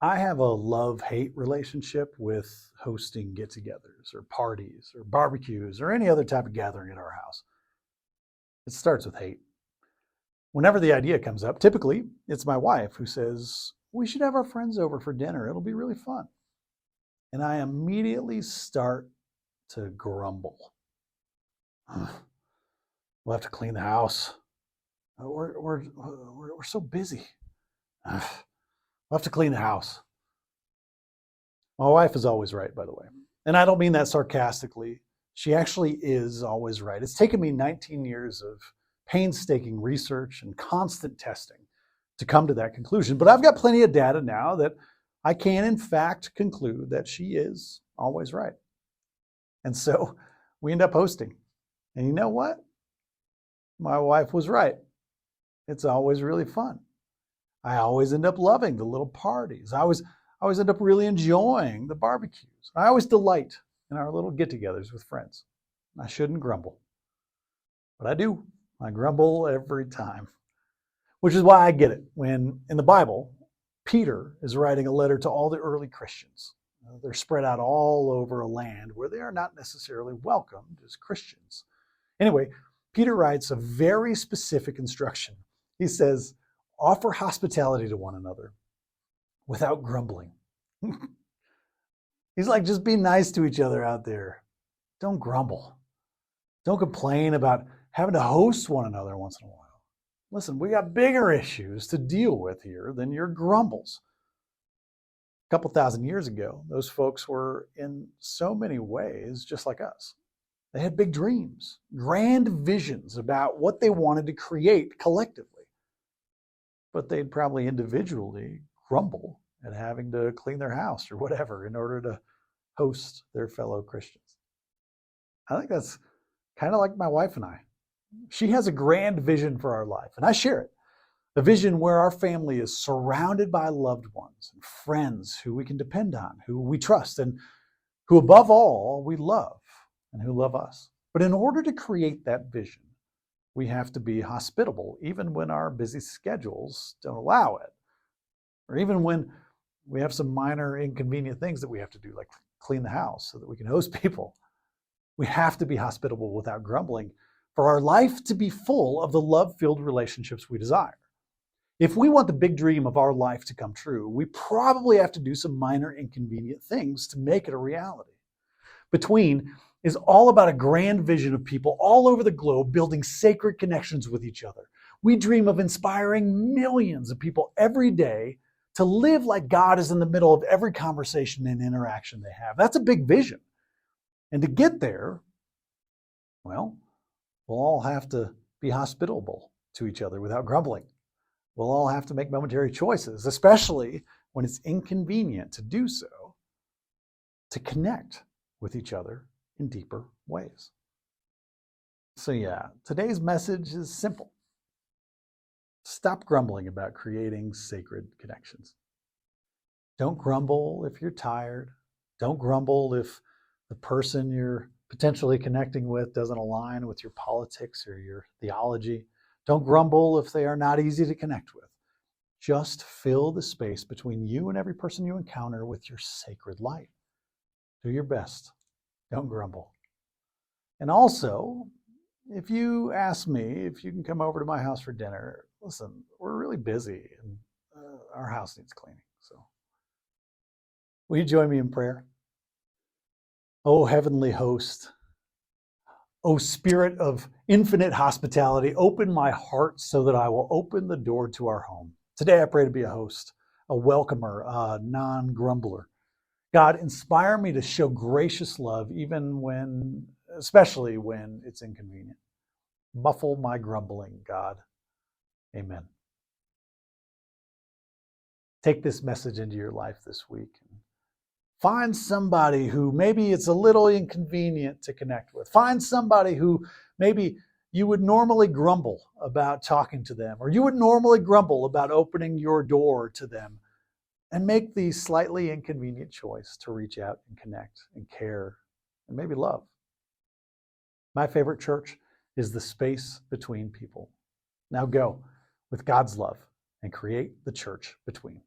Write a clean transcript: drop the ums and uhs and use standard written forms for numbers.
I have a love-hate relationship with hosting get-togethers or parties or barbecues or any other type of gathering at our house. It starts with hate. Whenever the idea comes up, typically it's my wife who says, "We should have our friends over for dinner. It'll be really fun." And I immediately start to grumble. We'll have to clean the house. We're so busy. We'll have to clean the house. My wife is always right, by the way. And I don't mean that sarcastically. She actually is always right. It's taken me 19 years of painstaking research and constant testing to come to that conclusion. But I've got plenty of data now that I can, in fact, conclude that she is always right. And so we end up hosting. And you know what? My wife was right. It's always really fun. I always end up loving the little parties. I always end up really enjoying the barbecues. I always delight in our little get-togethers with friends. I shouldn't grumble, but I do. I grumble every time, which is why I get it when in the Bible, Peter is writing a letter to all the early Christians. They're spread out all over a land where they are not necessarily welcomed as Christians. Anyway, Peter writes a very specific instruction. He says, offer hospitality to one another without grumbling. He's like, just be nice to each other out there. Don't grumble. Don't complain about having to host one another once in a while. Listen, we got bigger issues to deal with here than your grumbles. A couple thousand years ago, those folks were in so many ways just like us. They had big dreams, grand visions about what they wanted to create collectively. But they'd probably individually grumble at having to clean their house or whatever in order to host their fellow Christians. I think that's kind of like my wife and I. She has a grand vision for our life, and I share it. A vision where our family is surrounded by loved ones and friends who we can depend on, who we trust, and who above all we love and who love us. But in order to create that vision, we have to be hospitable, even when our busy schedules don't allow it, or even when we have some minor inconvenient things that we have to do, like clean the house so that we can host people. We have to be hospitable without grumbling for our life to be full of the love-filled relationships we desire. If we want the big dream of our life to come true, we probably have to do some minor inconvenient things to make it a reality. Between is all about a grand vision of people all over the globe building sacred connections with each other. We dream of inspiring millions of people every day to live like God is in the middle of every conversation and interaction they have. That's a big vision. And to get there, well, we'll all have to be hospitable to each other without grumbling. We'll all have to make momentary choices, especially when it's inconvenient to do so, to connect with each other in deeper ways. So yeah, today's message is simple. Stop grumbling about creating sacred connections. Don't grumble if you're tired. Don't grumble if the person you're potentially connecting with doesn't align with your politics or your theology. Don't grumble if they are not easy to connect with. Just fill the space between you and every person you encounter with your sacred light. Do your best. Don't grumble. And also, if you ask me if you can come over to my house for dinner, listen, we're really busy and our house needs cleaning. So, will you join me in prayer? Oh, heavenly host, oh, spirit of infinite hospitality, open my heart so that I will open the door to our home. Today, I pray to be a host, a welcomer, a non-grumbler. God, inspire me to show gracious love especially when it's inconvenient. Muffle my grumbling, God. Amen. Take this message into your life this week. Find somebody who maybe it's a little inconvenient to connect with. Find somebody who maybe you would normally grumble about talking to them, or you would normally grumble about opening your door to them, and make the slightly inconvenient choice to reach out and connect and care and maybe love. My favorite church is the space between people. Now go with God's love and create the church between.